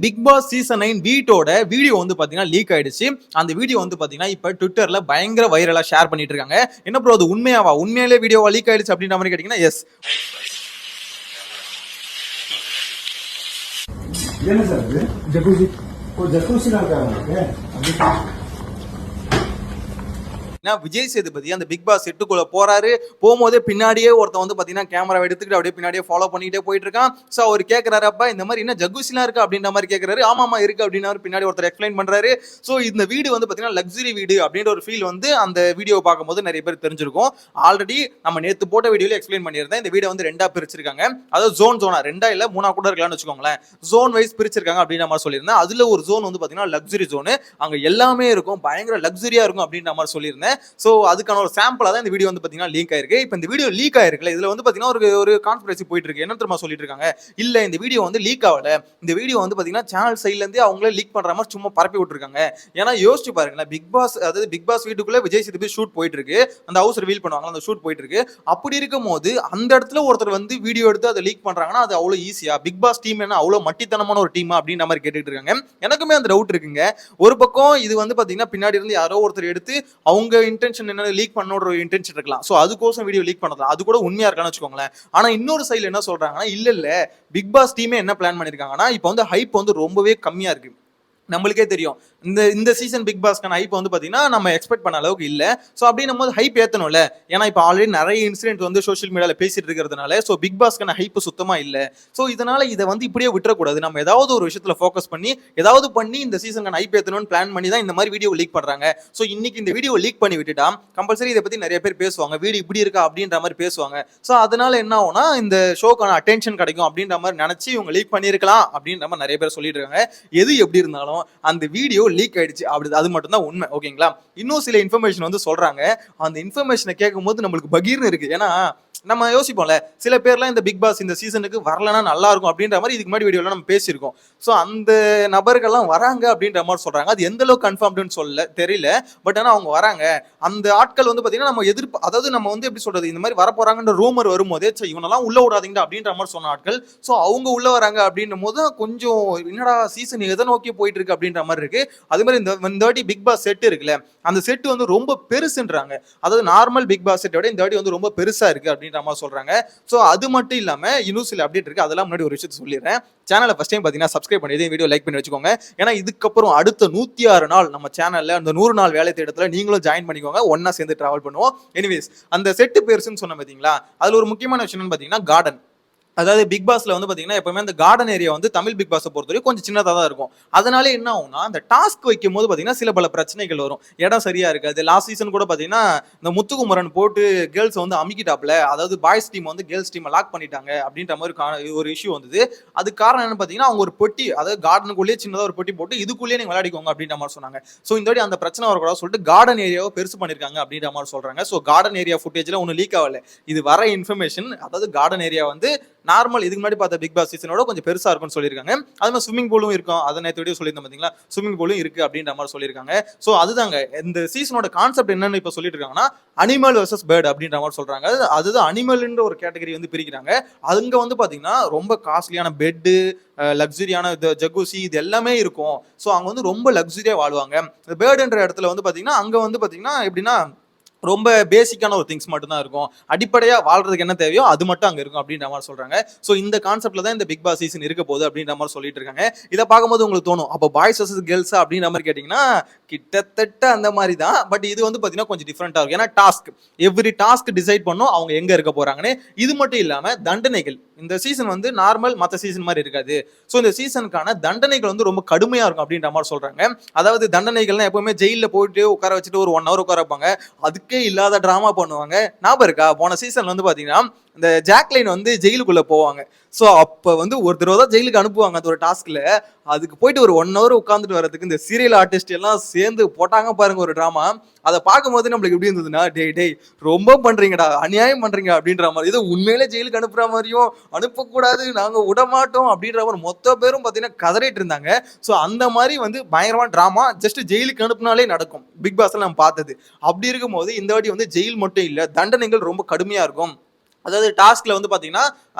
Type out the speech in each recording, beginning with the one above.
Big Boss season 9 வீட்டோட video வந்து பாத்தீங்கன்னா லீக் ஆயிடுச்சு. அந்த வீடியோ வந்து பாத்தீங்கன்னா இப்ப ட்விட்டர்ல பயங்கர வைரலா ஷேர் பண்ணிட்டு இருக்காங்க. என்ன ப்ரோ அது உண்மையாவா? உண்மையிலே வீடியோவா லீக் ஆயிடுச்சு அப்படின்ற மாதிரி கேட்டீங்கன்னா எஸ். என்ன சார் இது? ஜக்கூசி. ஓ ஜக்கூசில இருக்காங்க. விஜய் சேதுபதி அந்த பிக் பாஸ் செட்டுக்குள்ள போறாரு. போகும்போதே பின்னாடியே ஒருத்தன் வந்து பாத்தீங்கன்னா கேமரா எடுத்துக்கிட்டு அப்படியே பின்னாடியே ஃபாலோ பண்ணிட்டே போயிட்டு இருக்கான். சோ அவர் கேட்கிறாரு, அப்பா இந்த மாதிரி என்ன ஜகுசிலாம் இருக்கு அப்படின்ற மாதிரி கேட்கிறாரு. ஆமாமா இருக்கு அப்படின்னு பின்னாடி ஒருத்தர் எக்ஸ்பிளைன் பண்றாரு. சோ இந்த வீடு வந்து பாத்தீங்கன்னா லக்ஸுரி வீடு அப்படின்ற ஒரு ஃபீல் வந்து அந்த வீடியோ பார்க்கும்போது நிறைய பேர் தெரிஞ்சிருக்கும். ஆல்ரெடி நம்ம நேத்து போட்ட வீடியோல எக்ஸ்பிளைன் பண்ணியிருந்தேன். இந்த வீடை வந்து ரெண்டா பிரிச்சிருக்காங்க. அதாவது ஜோனா ரெண்டா இல்ல மூணா கூட இருக்கலாம்னு வச்சுக்கோங்களேன். ஜோன் வைஸ் பிரிச்சிருக்காங்க அப்படின்ற மாதிரி சொல்லியிருந்தேன். அதுல ஒரு ஜோன் வந்து பாத்தீங்கன்னா லக்ஸுரி ஜோனு. அங்க எல்லாமே இருக்கும், பயங்கர லக்ஸுரியா இருக்கும் அப்படின்ற மாதிரி சொல்லியிருந்தேன். சோ அதுக்கான ஒரு சாம்பிளா தான் இந்த வீடியோ வந்து பாத்தீங்கன்னா லீக் ஆயிருக்கு. இப்போ இந்த வீடியோ லீக் ஆயிருக்குல, இதுல வந்து பாத்தீங்கன்னா ஒரு கான்ஸ்பிரசி போயிட்டு இருக்கு. என்ன தெரியுமா சொல்லிட்டு இருக்காங்க? இல்ல இந்த வீடியோ வந்து லீக் ஆகல, இந்த வீடியோ வந்து பாத்தீங்கன்னா சேனல் சைடுல இருந்து அவங்களே லீக் பண்ற மாதிரி சும்மா பரப்பி விட்டுருக்காங்க. ஏன்னா யோசிச்சு பாருங்களேன், பிக் பாஸ் அதாவது பிக் பாஸ் வீட்டுக்குள்ள விஜய் சேதுபதி ஷூட் போயிட்டு இருக்கு, அந்த ஹவுஸ் ரிவீல் பண்ணுவாங்க, அந்த ஷூட் போயிட்டு இருக்கு. அப்படி இருக்கும் போது அந்த இடத்துல ஒருத்தர் வந்து வீடியோ எடுத்து அதை லீக் பண்றாங்கன்னா அது அவ்வளவு ஈஸியா? பிக் பாஸ் டீம் என்ன அவ்வளவு மட்டித்தனமான ஒரு டீமா அப்படின்ற மாதிரி கேட்டுட்டு இருக்காங்க. எனக்குமே அந்த டவுட் இருக்குங்க. ஒரு பக்கம் இது வந்து பாத்தீங்கன்னா பின்னாடி இருந்து யாரோ ஒருத்தர் எடுத்து அவங்க இன்டென்ஷன் என்ன லீக் பண்ணோட ஒரு இன்டென்ஷன் இருக்கலாம். சோ அதுக்கோசம் வீடியோ லீக் பண்ணலாம், அது கூட உண்மையா இருக்கான்னு வச்சுக்கோங்களேன். ஆனா இன்னொரு சைடுல என்ன சொல்றாங்கன்னா, இல்ல பிக் பாஸ் டீமே என்ன பிளான் பண்ணிருக்காங்கன்னா, இப்போ வந்து ஹைப் வந்து ரொம்பவே கம்மியா இருக்கு. நம்மளுக்கே தெரியும் இந்த சீசன் பிக் பாஸ்க்கான ஹைப் வந்து பாத்தீங்கன்னா நம்ம எக்ஸ்பெக்ட் பண்ண அளவுக்கு இல்ல. சோ அப்படின்னும் போது ஹைப் ஏத்தணும்ல. ஏன்னா இப்போ ஆல்ரெடி நிறைய இன்சிடென்ட் வந்து சோஷியல் மீடியால பேசிட்டு இருக்கிறதுனால சோ பிக் பாஸ்க்கான ஹைப் சுத்தமா இல்ல. சோ இதனால இதை வந்து இப்படியே விட்டுறக்கூடாது, நம்ம ஏதாவது ஒரு விஷயத்துல ஃபோக்கஸ் பண்ணி ஏதாவது பண்ணி இந்த சீசனுக்கான ஹைப் ஏத்தணும்னு பிளான் பண்ணி தான் இந்த மாதிரி வீடியோ லீக் பண்றாங்க. சோ இன்னைக்கு இந்த வீடியோ லீக் பண்ணி விட்டுட்டா கம்பல்சரி இதை பத்தி நிறைய பேர் பேசுவாங்க, வீடியோ இப்படி இருக்கா அப்படின்ற மாதிரி பேசுவாங்க. சோ அதனால என்ன ஆகும்னா இந்த ஷோக்கான அட்டென்ஷன் கிடைக்கும் அப்படின்ற மாதிரி நினைச்சு இவங்க லீக் பண்ணிருக்கலாம் அப்படின்ற மாதிரி நிறைய பேர் சொல்லிட்டு இருக்காங்க. எது எப்படி இருந்தாலும் அந்த வீடியோ லீக் ஆயிடுச்சு, அப்படி அது மட்டும் தான் உண்மை. ஓகேங்களா? இன்னும் சில இன்ஃபர்மேஷன் வந்து சொல்றாங்க. அந்த இன்ஃபர்மேஷனை கேட்கும் போது நம்மளுக்கு பகீர்னு இருக்கு. ஏன்னா நம்ம யோசிப்போம்ல, சில பேர்லாம் இந்த பிக் பாஸ் இந்த சீசனுக்கு வரலன்னா நல்லா இருக்கும் அப்படின்ற மாதிரி இதுக்கு முன்னாடி வீடியோல நம்ம பேசியிருக்கோம். ஸோ அந்த நபர்கள்லாம் வராங்க அப்படின்ற மாதிரி சொல்றாங்க. அது எந்த அளவுக்கு கன்ஃபார்ம்டுன்னு சொல்ல தெரியல. பட் ஆனால் அவங்க வராங்க. அந்த ஆட்கள் வந்து பார்த்தீங்கன்னா நம்ம அதாவது நம்ம வந்து எப்படி சொல்றது, இந்த மாதிரி வரப்போறாங்கன்ற ரூமர் வரும்போதே சரி இவனெல்லாம் உள்ள விடாதீங்க அப்படின்ற மாதிரி சொன்ன ஆட்கள் ஸோ அவங்க உள்ள வராங்க அப்படின்னும் போது கொஞ்சம் என்னடா சீசன் எதை நோக்கி போயிட்டு இருக்கு அப்படின்ற மாதிரி இருக்கு. அதே மாதிரி இந்த வாட்டி பிக் பாஸ் செட் இருக்குல்ல, அந்த செட் வந்து ரொம்ப பெருசுன்றாங்க. அதாவது நார்மல் பிக் பாஸ் செட்டோட இந்த வாட்டி வந்து ரொம்ப பெருசா இருக்கு அப்படின்னு சொல்றாங்க. சோ அது மட்டும் இல்லாம இன்னும் சில அப்டேட் இருக்கு. அதெல்லாம் முன்னாடி ஒரு விஷயத்தை சொல்லிடுறேன். சேனலை ஃபர்ஸ்ட் டைம் பாத்தீங்கன்னா சப்ஸ்கிரைப் பண்ணி இதே வீடியோ லைக் பண்ணி வச்சுக்கோங்க. ஏன்னா இதுக்கப்புறம் அடுத்த 106 நாள் நம்ம சேனல்ல அந்த 100 நாள் வேலை தேடத்துல நீங்களும் ஜாயின் பண்ணிக்கோங்க, ஒன்னா சேர்ந்து டிராவல் பண்ணுவோம். எனிவேஸ் அந்த செட்டு பெருசுன்னு சொன்ன பாத்தீங்களா, அதுல ஒரு முக்கியமான விஷயம் பாத்தீங்கன்னா கார்டன். அதாவது பிக் பாஸ்ல வந்து பாத்தீங்கன்னா எப்பவுமே அந்த கார்டன் ஏரியா வந்து தமிழ் பிக் பாஸை பொறுத்தவரைக்கும் கொஞ்சம் சின்னதா தான் இருக்கும். அதனால என்ன ஆகும்னா அந்த டாஸ்க் வைக்கும் போது பாத்தீங்கன்னா சில பல பிரச்சனைகள் வரும். இடம் சரியா இருக்காது. லாஸ்ட் சீசன் கூட பாத்தீங்கன்னா இந்த முத்துக்குமரன் போட்டு கேர்ள்ஸ் வந்து அமுக்கிட்டாப்ல, அதாவது பாய்ஸ் டீம் வந்து கேர்ள்ஸ் டீம் லாக் பண்ணிட்டாங்க அப்படின்ற மாதிரி ஒரு இஷ்யூ வந்தது. அதுக்கு காரணம் என்ன பாத்தீங்கன்னா அவங்க ஒரு பொட்டி, அதாவது கார்டனுக்குள்ளேயே சின்னதா ஒரு பொட்டி போட்டு இதுக்குள்ளேயே நீங்க விளையாடிக்கோங்க அப்படின்ற மாதிரி சொன்னாங்க. சோ இந்த வாட்டி அந்த பிரச்சனை வரக்கூடாது சொல்லிட்டு கார்டன் ஏரியாவை பெருசு பண்ணிருக்காங்க அப்படின்ற மாதிரி சொல்றாங்க. சோ கார்டன் ஏரியா ஃபுட்டேஜ்ல ஒன்னும் லீக் ஆகல. இது வர இன்ஃபர்மேஷன். அதாவது கார்டன் ஏரியா வந்து நார்மல் இதுக்கு முன்னாடி பார்த்த பிக் பாஸ் சீசனோட கொஞ்சம் பெருசா இருக்கும்னு சொல்லியிருக்காங்க. அது மாதிரி ஸ்விமிங் பூலும் இருக்கும். அதை நேற்று வீடியோ சொல்லியிருந்தேன் பாத்தீங்களா, ஸ்விமிங் பூலும் இருக்கு அப்படின்ற மாதிரி சொல்லியிருக்காங்க. ஸோ அதுதாங்க இந்த சீசனோட கான்செப்ட் என்னன்னு இப்போ சொல்லிட்டு இருக்காங்கன்னா அனிமல் வர்சஸ் பேர்ட் அப்படின்ற மாதிரி சொல்றாங்க. அதுதான் அனிமல்ன்ற ஒரு கேட்டகரி வந்து பிரிக்கிறாங்க. அங்க வந்து பாத்தீங்கன்னா ரொம்ப காஸ்ட்லியான பெட்டு, லக்ஸரியான ஜக்கூசி இது எல்லாமே இருக்கும். ஸோ அங்க வந்து ரொம்ப லக்ஸரியா வாழ்வாங்க. பேர்டுன்ற இடத்துல வந்து பாத்தீங்கன்னா அங்க வந்து பாத்தீங்கன்னா எப்படின்னா ரொம்ப பேசிக்கான ஒரு திங்ஸ் மட்டும் தான் இருக்கும். அடிப்படையா வாழ்றதுக்கு என்ன தேவையோ அது மட்டும் அங்க இருக்கும் அப்படின்ற மாதிரி சொல்றாங்க. சோ இந்த கான்செப்ட்ல தான் இந்த பிக் பாஸ் சீசன் இருக்க போகுது அப்படின்ற மாதிரி சொல்லிட்டு இருக்காங்க. இதை பார்க்கும்போது உங்களுக்கு தோணும், அப்போ பாய்ஸ் வர்சஸ் கேர்ள்ஸ் அப்படின்ற மாதிரி கேட்டீங்கன்னா கிட்டத்தட்ட அந்த மாதிரி தான். பட் இது வந்து பாத்தீங்கன்னா கொஞ்சம் டிஃப்ரெண்டா இருக்கும். ஏன்னா டாஸ்க் எவ்ரி டாஸ்க் டிசைட் பண்ணும் அவங்க எங்க இருக்க போறாங்கன்னு. இது மட்டும் இல்லாம தண்டனைகள் இந்த சீசன் வந்து நார்மல் மற்ற சீசன் மாதிரி இருக்காது. சோ இந்த சீசனுக்கான தண்டனைகள் வந்து ரொம்ப கடுமையா இருக்கும் அப்படின்ற மாதிரி சொல்றாங்க. அதாவது தண்டனைகள்னா எப்பவுமே ஜெயில போயிட்டு உட்கார வச்சுட்டு ஒரு 1 hour உட்கார வைப்பாங்க. அதுக்கே இல்லாத டிராமா பண்ணுவாங்க. ஞாபகம் இருக்கா? போன சீசன் வந்து பாத்தீங்கன்னா இந்த ஜாக்லைன் வந்து ஜெயிலுக்குள்ள போவாங்க. சோ அப்ப வந்து ஒரு தடவை தான் ஜெயிலுக்கு அனுப்புவாங்க அந்த ஒரு டாஸ்க்ல. அதுக்கு போயிட்டு ஒரு 1 hour உட்காந்துட்டு வரதுக்கு இந்த சீரியல் ஆர்டிஸ்ட் எல்லாம் சேர்ந்து போட்டாங்க பாருங்க ஒரு டிராமா. அதை பார்க்கும்போது நம்மளுக்கு எப்படி இருந்ததுன்னா, டேய் ரொம்ப பண்றீங்கடா, அநியாயம் பண்றீங்க அப்படின்ற மாதிரி. இது உண்மையிலே ஜெயிலுக்கு அனுப்புற மாதிரியும் அனுப்பக்கூடாது நாங்க விடமாட்டோம் அப்படின்ற மாதிரி மொத்த பேரும் பாத்தீங்கன்னா கதறிட்டு இருந்தாங்க. சோ அந்த மாதிரி வந்து பயங்கரமான டிராமா ஜஸ்ட் ஜெயிலுக்கு அனுப்புனாலே நடக்கும் பிக் பாஸ்ல நம்ம பார்த்தது. அப்படி இருக்கும்போது இந்த வாட்டி வந்து ஜெயில் மட்டும் இல்ல, தண்டனைகள் ரொம்ப கடுமையா இருக்கும். அதாவது டாஸ்க்ல வந்து பாத்தீங்கன்னா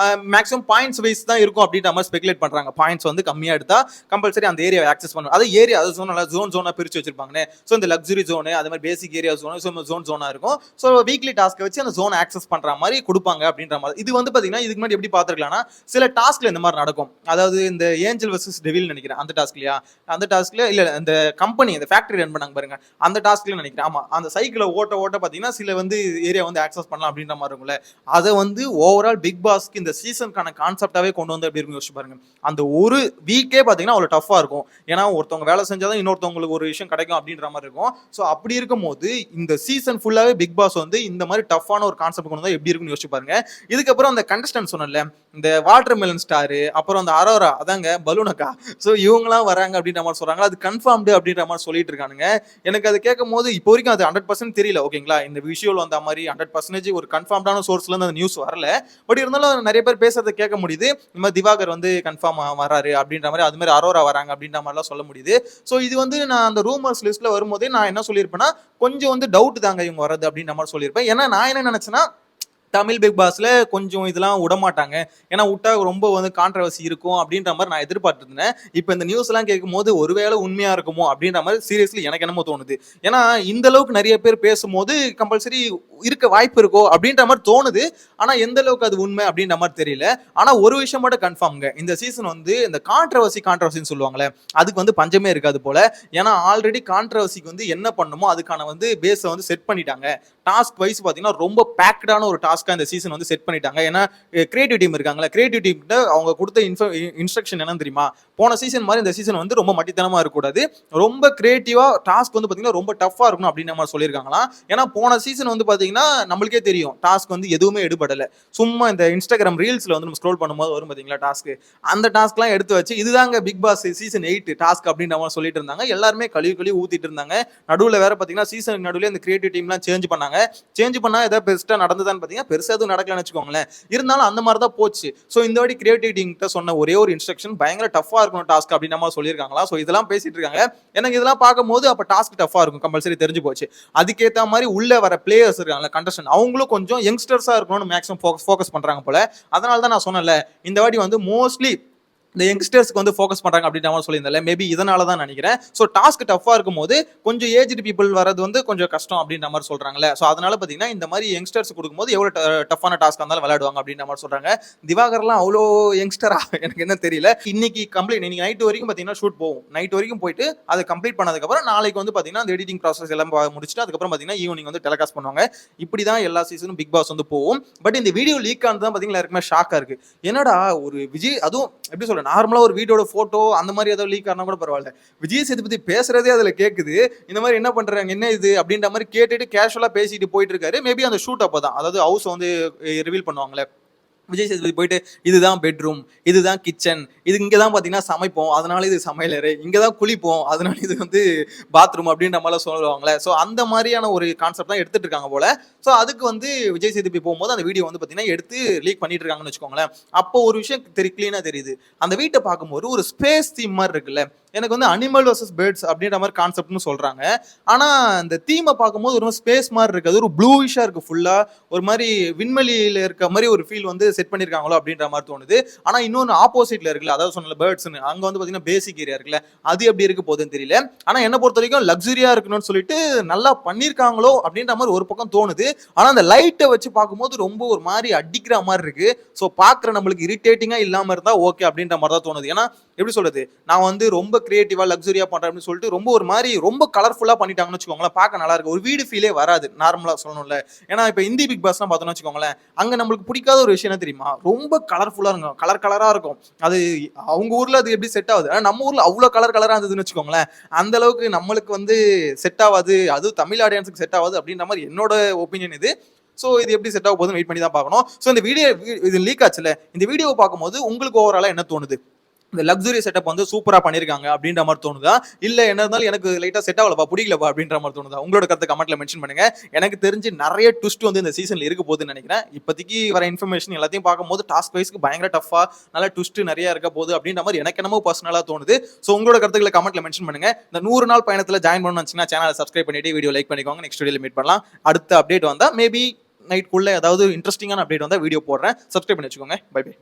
மேக்ஸிமம் பாயிண்ட்ஸ் வைஸ் தான் இருக்கும் அப்படின்ற மாதிரி ஸ்பெகுலேட் பண்றாங்க. பாயிண்ட்ஸ் வந்து கம்மியா எடுத்தா கம்பல்சரி அந்த ஏரியாவை ஆக்சஸ் பண்ணணும். அது ஏரியா அது ஜோனா பிரிச்சு வச்சிருப்பாங்க. ஸோ இந்த லக்ஸுரி ஜோனு அது மாதிரி பேசிக் ஏரியா ஜோனா இருக்கும். ஸோ வீக்லி டாஸ்க்கை வச்சு அந்த ஜோனை ஆக்சஸ் பண்ற மாதிரி கொடுப்பாங்க அப்படின்ற மாதிரி. இது வந்து பாத்தீங்கன்னா இதுக்கு முன்னாடி எப்படி பாத்துருக்கலாம்னா சில டாஸ்க்ல இந்த மாதிரி நடக்கும். அதாவது இந்த ஏஞ்சல் வர்சஸ் டெவில் நினைக்கிறேன் அந்த டாஸ்க்லயா, அந்த டாஸ்க்ல இல்ல அந்த கம்பெனி அந்த ஃபேக்டரி ரன் பண்ணாங்க பாருங்க அந்த டாஸ்க்ல நினைக்கிறேன். ஆமா, அந்த சைக்கிளை ஓட்ட பாத்தீங்கன்னா சில வந்து ஏரியா வந்து ஆக்சஸ் பண்ணலாம் அப்படின்ற மாதிரி இருக்கும்ல. அதை வந்து ஓவரால் பிக் பாஸ்க்கு இந்த சீசனுக்கான கான்செப்டாவே கொண்டு வந்து எப்படி இருக்கும் யோசிச்சு பாருங்க. அந்த ஒரு வீக்கே பாத்தீங்கன்னா அவ்வளவு டஃபா இருக்கும். ஏன்னா ஒருத்தவங்க வேலை செஞ்சாதான் இன்னொருத்தவங்களுக்கு ஒரு விஷயம் கிடைக்கும் அப்படின்ற மாதிரி இருக்கும். ஸோ அப்படி இருக்கும் போது இந்த சீசன் ஃபுல்லாவே பிக் பாஸ் வந்து இந்த மாதிரி டஃப்பான ஒரு கான்செப்ட் கொண்டு வந்தா எப்படி இருக்குன்னு யோசிச்சு பாருங்க. இதுக்கப்புறம் அந்த கண்டஸ்டன்ட் சொன்னல இந்த வாட்டர் மெலன் ஸ்டாரு, அப்புறம் அந்த அரோரா அதாங்க பலூனக்கா, ஸோ இவங்கலாம் வராங்க அப்படின்ற மாதிரி சொல்றாங்க. அது கன்ஃபார்ம்டு அப்படின்ற மாதிரி சொல்லிட்டு இருக்கானுங்க. எனக்கு அது கேட்கும் போது இப்போ வரைக்கும் அது 100% தெரியல. ஓகேங்களா, இந்த விஷுவல் வந்த மாதிரி 100% ஒரு கன்ஃபார்ம்டான சோர்ஸ்ல இருந்து அந்த நியூஸ் வரல. பட் இருந்தாலும் நிறைய பேர் பேசுறதை கேட்க முடியுது. இந்த மாதிரி திவாகர் வந்து கன்ஃபார்ம் வராரு அப்படின்ற மாதிரி, அது மாதிரி அரோரா வராங்க அப்படின்ற மாதிரிலாம் சொல்ல முடியுது. ஸோ இது வந்து நான் அந்த ரூமர்ஸ் லிஸ்ட்ல வரும்போதே நான் என்ன சொல்லியிருப்பேன்னா கொஞ்சம் வந்து டவுட் தாங்க இவங்க வர்றது அப்படின்ற மாதிரி சொல்லியிருப்பேன். ஏன்னா நான் என்ன நினைச்சேன்னா தமிழ் பிக் பாஸ்ல கொஞ்சம் இதெல்லாம் விடமாட்டாங்க, ஏன்னா விட்டா ரொம்ப வந்து கான்ட்ரவர்சி இருக்கும் அப்படின்ற மாதிரி நான் எதிர்பார்த்திருந்தேன். இப்போ இந்த நியூஸ் எல்லாம் கேட்கும் போது ஒருவேளை உண்மையா இருக்குமோ அப்படின்ற மாதிரி சீரியஸ்லி எனக்கு என்னமோ தோணுது. ஏன்னா இந்த அளவுக்கு நிறைய பேர் பேசும்போது கம்பல்சரி இருக்க வாய்ப்பு இருக்கோ அப்படின்ற மாதிரி தோணுது. ஆனா எந்த அளவுக்கு அது உண்மை அப்படின்ற மாதிரி தெரியல. ஆனா ஒரு விஷயம் மட்டும் கன்ஃபார்ம்ங்க, இந்த சீசன் வந்து இந்த கான்ட்ரவர்சின்னு சொல்லுவாங்களே அதுக்கு வந்து பஞ்சமே இருக்காது போல. ஏன்னா ஆல்ரெடி கான்ட்ரவர்சிக்கு வந்து என்ன பண்ணுமோ அதுக்கான வந்து பேஸை வந்து செட் பண்ணிட்டாங்க. டாஸ்க் வைஸ் பாத்தீங்கன்னா ரொம்ப பேக்டான ஒரு டாஸ்கா இந்த சீசன் வந்து செட் பண்ணிட்டாங்க. ஏன்னா கிரியேட்டிவ் டீம் இருக்காங்களா, கிரியேட்டிவ் டீம் கிட்ட அவங்க கொடுத்த இன்ஸ்ட்ரக்ஷன் என்னன்னு தெரியுமா, போன சீசன் மாதிரி இந்த சீசன் வந்து ரொம்ப மட்டித்தனமா இருக்கக்கூடாது, ரொம்ப கிரியேட்டிவா டாஸ்க் வந்து பாத்தீங்கன்னா ரொம்ப டஃபா இருக்கணும் அப்படின்ற மாதிரி சொல்லியிருக்காங்களாம். ஏன்னா போன சீசன் வந்து பாத்தீங்கன்னா நம்மளுக்கே தெரியும் டாஸ்க் வந்து எதுவுமே எடுபடல. சும்மா இந்த இன்ஸ்டாகிராம் ரீல்ஸ்ல வந்து நம்ம ஸ்க்ரோல் பண்ணும்போது வரும் பாத்தீங்களா டாஸ்க், அந்த டாஸ்க்லாம் எடுத்து வச்சு இதுதாங்க பிக் பாஸ் சீசன் 8 டாஸ்க் அப்படின்ற மாதிரி சொல்லிட்டு இருந்தாங்க. எல்லாருமே கழுவி ஊத்திட்டு இருந்தாங்க. நடுவில் வேற பாத்தீங்கன்னா சீசன் நடுவில் இந்த கிரியேட்டிவ் டீம்லாம் சேஞ்ச் பண்ணாங்க. சேஞ்ச் பண்ணா ஏதாவது பெருசா நடந்ததான்னு பாத்தீங்கன்னா பெருசா எதுவும் நடக்கலன்னு வச்சுக்கோங்களேன். இருந்தாலும் அந்த மாதிரி தான் போச்சு. ஸோ இந்த வாட்டி கிரியேட்டிவ் டீம் கிட்ட சொன்ன ஒரே ஒரு இன்ஸ்ட்ரக்ஷன் பயங்கர டஃபா இருக்கணும் டாஸ்க் அப்படின்ற மாதிரி சொல்லியிருக்காங்களா. ஸோ இதெல்லாம் பேசிட்டு இருக்காங்க. எனக்கு இதெல்லாம் பார்க்கும்போது அப்ப டாஸ்க் டஃபா இருக்கும் கம்பல்சரி தெரிஞ்சு போச்சு. அதுக்கேற்ற மாதிரி உள்ள வர பிளேயர்ஸ் இருக்காங்க கண்டஸ்டன்ட், அவங்களும் கொஞ்சம் யங்ஸ்டர்ஸா இருக்கணும்னு மேக்ஸிமம் ஃபோக்கஸ் பண்றாங்க போல. அதனால தான் நான் சொன்னேன்ல இந்த வாட்டி வந்து மோஸ்ட்லி இந்த யங்ஸ்டர்ஸ்க்கு வந்து ஃபோக்கஸ் பண்றாங்க அப்படின்ற மாதிரி சொல்லியிருந்தால மேபி இதனால தான் நினைக்கிறேன். ஸோ டாஸ்க் டஃபா இருக்கும் போது கொஞ்சம் ஏஜ்டு பீப்புள் வரது வந்து கொஞ்சம் கஷ்டம் அப்படின்ற மாதிரி சொல்றாங்கல்ல. ஸோ அதனால பார்த்தீங்கன்னா இந்த மாதிரி யங்ஸ்டர்ஸ் கொடுக்கும்போது எவ்வளோ டஃபான டாஸ்க் இருந்தாலும் விளையாடுவாங்க அப்படின்ற மாதிரி சொல்றாங்க. திவாகர்லாம் அவ்வளோ யங்ஸ்டரா எனக்கு என்ன தெரியல. இன்னைக்கு கம்ப்ளீட் இன்னைக்கு நைட் வரைக்கும் பார்த்தீங்கன்னா ஷூட் போகும். நைட் வரைக்கும் போயிட்டு அதை கம்ப்ளீட் பண்ணதுக்கப்புறம் நாளைக்கு வந்து பார்த்தீங்கன்னா அந்த எடிட்டிங் ப்ராசஸ் எல்லாம் முடிச்சுட்டு அதுக்கப்புறம் பார்த்தீங்கன்னா ஈவினிங் வந்து டெலிகாஸ்ட் பண்ணுவாங்க. இப்படி தான் எல்லா சீசனும் பிக் பாஸ் வந்து போகும். பட் இந்த வீடியோ லீக் ஆனது தான் பார்த்தீங்கன்னா எல்லாருக்குமே ஷாக்கா இருக்கு. என்னடா ஒரு விஜய், அதுவும் எப்படி சொல்ற நார்மலா ஒரு வீடியோட போட்டோ அந்த மாதிரி ஏதாவது லீக் ஆனா கூட பரவாயில்ல, விஜய் சேதுபதி பேசுறதே அதுல கேக்குது. இந்த மாதிரி என்ன பண்றாங்க என்ன இது அப்படின்ற மாதிரி கேட்டுட்டு கேஷுவலா பேசிட்டு போயிட்டு இருக்காரு. மேபி அந்த ஷூட் அப்பதான், அதாவது ஹவுஸ் வந்து ரிவீல் பண்ணுவாங்களே, விஜய் சேதுபதி போயிட்டு இதுதான் பெட்ரூம், இதுதான் கிச்சன், இது இங்கே தான் பார்த்தீங்கன்னா சமைப்போம் அதனால இது சமையலறை, இங்கே தான் குளிப்போம் அதனால இது வந்து பாத்ரூம் அப்படின்ற மாதிரிலாம் சொல்லுவாங்களே. ஸோ அந்த மாதிரியான ஒரு கான்செப்ட் தான் எடுத்துட்டு இருக்காங்க போல. ஸோ அதுக்கு வந்து விஜய் சேதுபதி போகும்போது அந்த வீடியோ வந்து பார்த்தீங்கன்னா எடுத்து லீக் பண்ணிட்டு இருக்காங்கன்னு வச்சுக்கோங்களேன். அப்போ ஒரு விஷயம் கிளீனாக தெரியுது, அந்த வீட்டை பார்க்கும்போது ஒரு ஸ்பேஸ் தீம் மாதிரி இருக்குல்ல. எனக்கு வந்து அனிமல் வர்சஸ் பேர்ட்ஸ் அப்படின்ற மாதிரி கான்செப்ட்னு சொல்றாங்க. ஆனா இந்த தீமை பார்க்கும்போது ஒரு ஸ்பேஸ் மாதிரி இருக்கு, அது ஒரு ப்ளூயிஷா இருக்கு, ஃபுல்லா ஒரு மாதிரி விண்வெளியில இருக்க மாதிரி ஒரு ஃபீல் வந்து செட் பண்ணிருக்காங்களோ அப்படின்ற மாதிரி தோணுது. ஆனா இன்னொன்று ஆப்போசிட்ல இருக்குல்ல, அதாவது சொன்ன பேர்ட்ஸ்னு அங்க வந்து பாத்தீங்கன்னா பேசிக் ஏரியா இருக்குல்ல, அது எப்படி இருக்கு போகுதுன்னு தெரியல. ஆனா என்ன பொறுத்த வரைக்கும் லக்ஸுரியா இருக்கணும்னு சொல்லிட்டு நல்லா பண்ணிருக்காங்களோ அப்படின்ற மாதிரி ஒரு பக்கம் தோணுது. ஆனா அந்த லைட்டை வச்சு பார்க்கும்போது ரொம்ப ஒரு மாதிரி அடிக்கிற மாதிரி இருக்கு. ஸோ பாக்குற நம்மளுக்கு இரிட்டேட்டிங்கா இல்லாம இருந்தா ஓகே அப்படின்ற மாதிரி தான் தோணுது. ஏன்னா எப்படி சொல்றது, நான் வந்து ரொம்ப கிரியேட்டிவா லக்ஸுரியா பண்றேன் அப்படின்னு சொல்லிட்டு ரொம்ப ஒரு மாதிரி ரொம்ப கலர்ஃபுல்லா பண்ணிட்டாங்கன்னு வச்சுக்கோங்களேன், பார்க்க நல்லா இருக்கு, ஒரு வீடு ஃபீலே வராது நார்மலா சொல்லணும்ல. ஏன்னா இப்ப இந்தி பிக் பாஸ்லாம் பார்த்தோம்னு வச்சுக்கோங்களேன், அங்க நம்மளுக்கு பிடிக்காத ஒரு விஷயம் என்ன தெரியுமா, ரொம்ப கலர்ஃபுல்லா இருக்கும், கலரா இருக்கும். அது அவங்க ஊர்ல அது எப்படி செட் ஆகுது, நம்ம ஊர்ல அவ்வளவு கலரா இருந்ததுன்னு வச்சுக்கோங்களேன், அந்த அளவுக்கு நம்மளுக்கு வந்து செட் ஆகாது, அது தமிழ் ஆடியன்ஸுக்கு செட் ஆகாது அப்படின்ற மாதிரி என்னோட ஒப்பீனியன் இது. ஸோ இது எப்படி செட் ஆக போதும் வெயிட் பண்ணி தான் பார்க்கணும். ஸோ இந்த வீடியோ இது லீக் ஆச்சுல, இந்த வீடியோவை பார்க்கும்போது உங்களுக்கு ஓவராலா என்ன தோணுது, இந்த லக்ஸுரி செட்டப் வந்து சூப்பரா பண்ணிருக்காங்க அப்படின்ற மாதிரி தோணுதா, இல்ல என்ன இருந்தாலும் எனக்கு லைட்டா செட் ஆகலப்பா பிடிக்கலப்பா அப்படின்ற மாதிரி தோணுதா? உங்களோட கருத்து கமெண்ட்ல மென்ஷன் பண்ணுங்க. எனக்கு தெரிஞ்சு நிறைய ட்விஸ்ட் வந்து இந்த சீசன்ல இருக்க போகுதுன்னு நினைக்கிறேன். இப்போதைக்கு வர இன்ஃபர்மேஷன் எல்லாத்தையும் பார்க்கும்போது டாஸ்க் வைஸ்க்கு பயங்கர டஃபா நல்ல ட்விஸ்ட் நிறைய இருக்க போகுது அப்படின்ற மாதிரி எனக்கு என்னமோ பர்சனலா தோணுது. ஸோ உங்களோட கருத்துக்களை கமெண்ட்ல மென்ஷன் பண்ணுங்க. இந்த 100 நாள் பயணத்துல ஜாயின் பண்ணணும்னு வச்சுன்னா சேனலை சப்ஸ்கிரைப் பண்ணிட்டு வீடியோ லைக் பண்ணிக்கோங்க. நெக்ஸ்ட் வீடியோல மீட் பண்ணலாம். அடுத்த அப்டேட் வந்தா மேபி நைட்குள்ள ஏதாவது இன்ட்ரெஸ்டிங்கான அப்டேட் வந்தா வீடியோ போடுறேன். சப்ஸ்கிரைப் பண்ணி வச்சுக்கோங்க. Bye by.